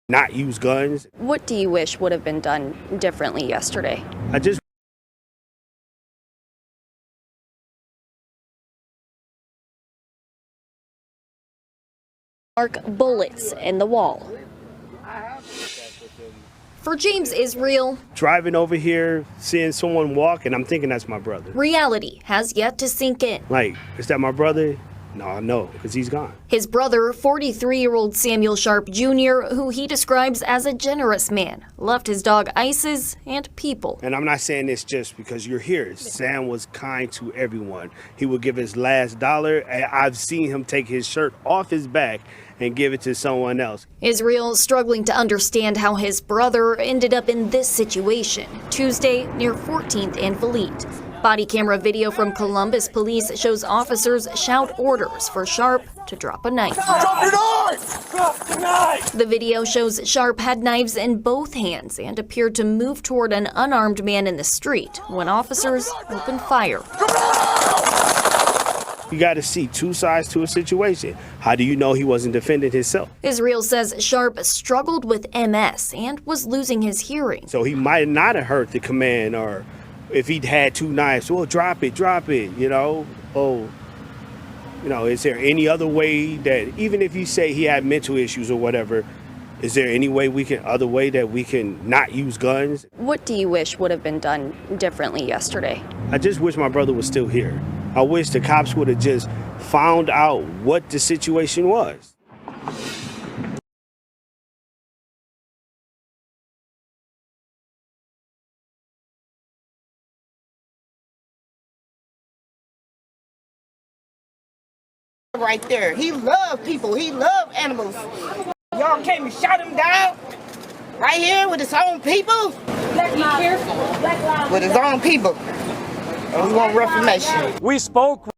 not use guns. What do you wish would have been done differently yesterday? I just Mark bullets in the wall. For James Israel, driving over here, seeing someone walk, and I'm thinking that's my brother. Reality has yet to sink in. Like, is that my brother? No, because he's gone. His brother, 43-year-old Samuel Sharpe Jr., who he describes as a generous man, left his dog Isis and people. And I'm not saying this just because you're here. Sam was kind to everyone. He would give his last dollar, and I've seen him take his shirt off his back and give it to someone else. Israel struggling to understand how his brother ended up in this situation. Tuesday, near 14th and Valete. Body camera video from Columbus police shows officers shout orders for Sharpe to drop a knife. Drop the knife! Drop the knife! The video shows Sharpe had knives in both hands and appeared to move toward an unarmed man in the street when officers opened fire. You got to see two sides to a situation. How do you know he wasn't defending himself? Israel says Sharpe struggled with MS and was losing his hearing. So he might not have heard the command, or if he'd had two knives, well, drop it, you know? Is there any other way that, even if you say he had mental issues or whatever, is there any way other way that we can not use guns? What do you wish would have been done differently yesterday? I just wish my brother was still here. I wish the cops would have just found out what the situation was. Right there. He loved people. He loved animals. Y'all came and shot him down right here with his own people. Be careful. With his own people. And we want reformation. We spoke.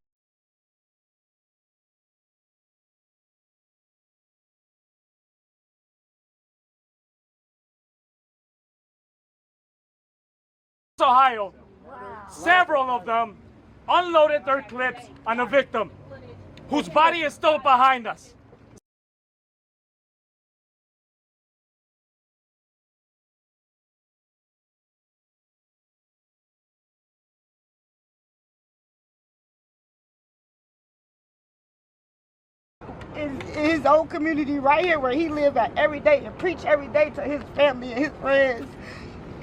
Ohio, several of them unloaded their clips on a victim whose body is still behind us. In his own community right here where he lived at every day and preach every day to his family and his friends.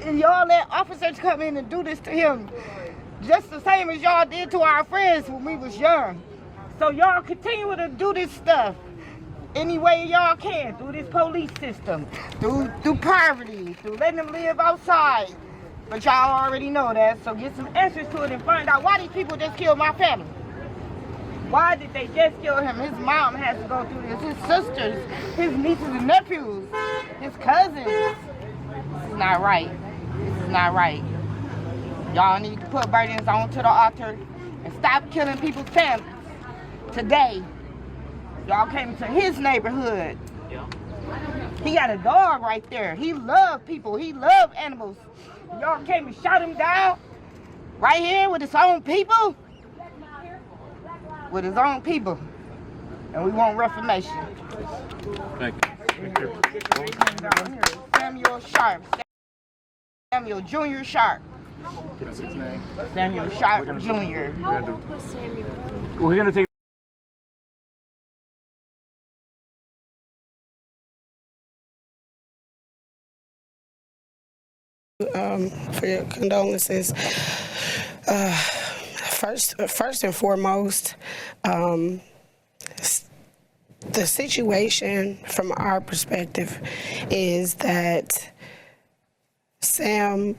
And y'all let officers come in and do this to him just the same as y'all did to our friends when we was young. So y'all continue to do this stuff any way y'all can, through this police system, through poverty, through letting them live outside. But y'all already know that, so get some answers to it and find out why these people just killed my family. Why did they just kill him? His mom has to go through this, his sisters, his nieces and nephews, his cousins. This is not right. This is not right. Y'all need to put burdens onto the altar and stop killing people's families. Today, y'all came to his neighborhood. He got a dog right there. He loved people. He loved animals. Y'all came and shot him down right here with his own people. With his own people. And we want reformation. Thank you. Samuel Sharpe. Samuel Jr. Sharpe. What's his name? Samuel Sharpe Jr. We're going to take for your condolences. First and foremost, the situation from our perspective is that Sam,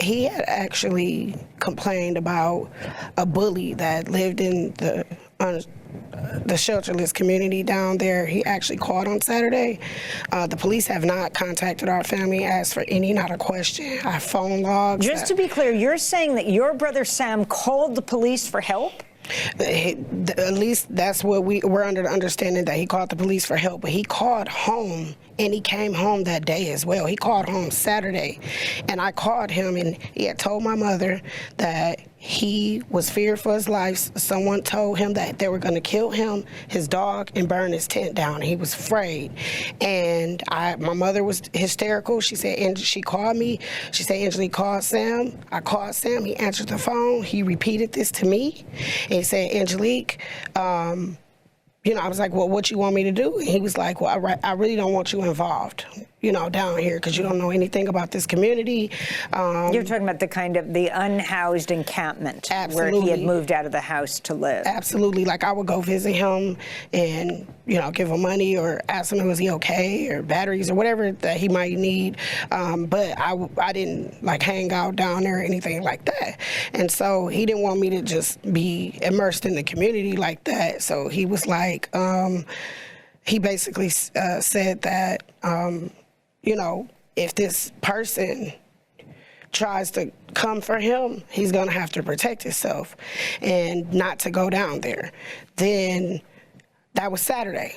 he had actually complained about a bully that lived in the shelterless community down there. He actually called on Saturday. The police have not contacted our family, asked for any, not a question. Our phone logs. Just to be clear, you're saying that your brother Sam called the police for help? At least that's what we're under the understanding, that he called the police for help, but he called home and he came home that day as well. He called home Saturday, and I called him and he had told my mother that He was feared for his life. Someone told him that they were going to kill him, his dog, and burn his tent down. He was afraid. And my mother was hysterical. She said, and she called me. She said, Angelique, call Sam. I called Sam. He answered the phone. He repeated this to me. And he said, Angelique, you know, I was like, well, what you want me to do? And he was like, well, I really don't want you involved, you know, down here, because you don't know anything about this community. You're talking about the unhoused encampment. Absolutely. Where he had moved out of the house to live. Absolutely. Like, I would go visit him and, you know, give him money or ask him, was he okay, or batteries or whatever that he might need. But I didn't, like, hang out down there or anything like that. And so he didn't want me to just be immersed in the community like that. So he was like, he basically said that, you know, if this person tries to come for him, he's gonna have to protect himself and not to go down there. Then that was Saturday.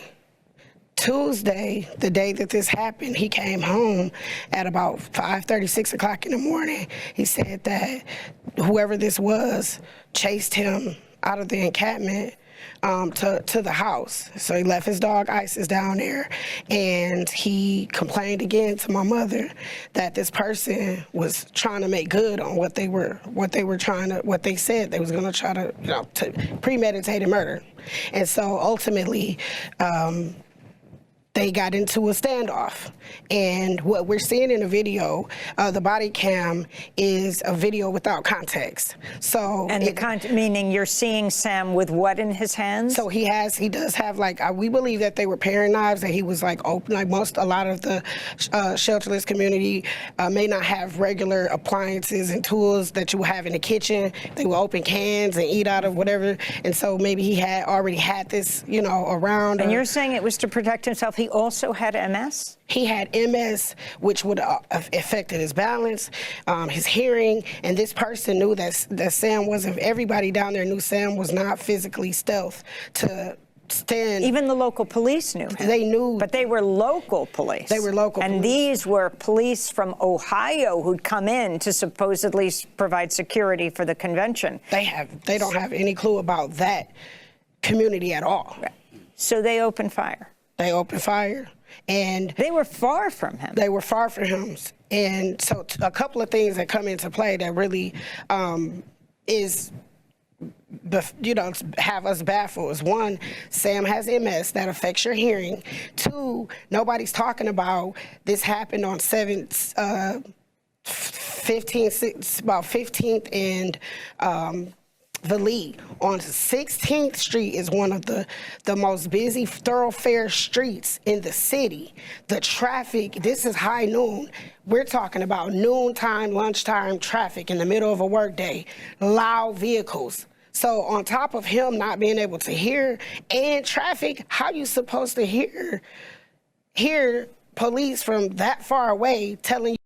Tuesday, the day that this happened, he came home at about 5:30, 6 o'clock in the morning. He said that whoever this was chased him out of the encampment to the house. So he left his dog Isis down there, and he complained again to my mother that this person was trying to make good on what they said they was going to try to, you know, to premeditated murder. And so ultimately, they got into a standoff. And what we're seeing in the video, the body cam, is a video without context. So, And meaning you're seeing Sam with what in his hands? So he does have, like, we believe that they were paring knives, that he was like open, like a lot of the shelterless community may not have regular appliances and tools that you have in the kitchen. They will open cans and eat out of whatever. And so maybe he had already had this, you know, around. And you're saying it was to protect himself. He also had MS? He had MS, which would have affected his balance, his hearing, and this person knew that Sam wasn't, everybody down there knew Sam was not physically stealth to stand. Even the local police knew him. They knew. But they were local police. They were local police. And these were police from Ohio who'd come in to supposedly provide security for the convention. They don't have any clue about that community at all. Right. So they opened fire. They opened fire, and they were far from him. They were far from him, and so a couple of things that come into play that really have us baffled is, one, Sam has MS that affects your hearing. Two, nobody's talking about this happened on 15th and Valee. On 16th Street is one of the most busy thoroughfare streets in the city. The traffic, this is high noon. We're talking about noontime, lunchtime traffic in the middle of a workday, loud vehicles. So on top of him not being able to hear and traffic, how you supposed to hear police from that far away telling you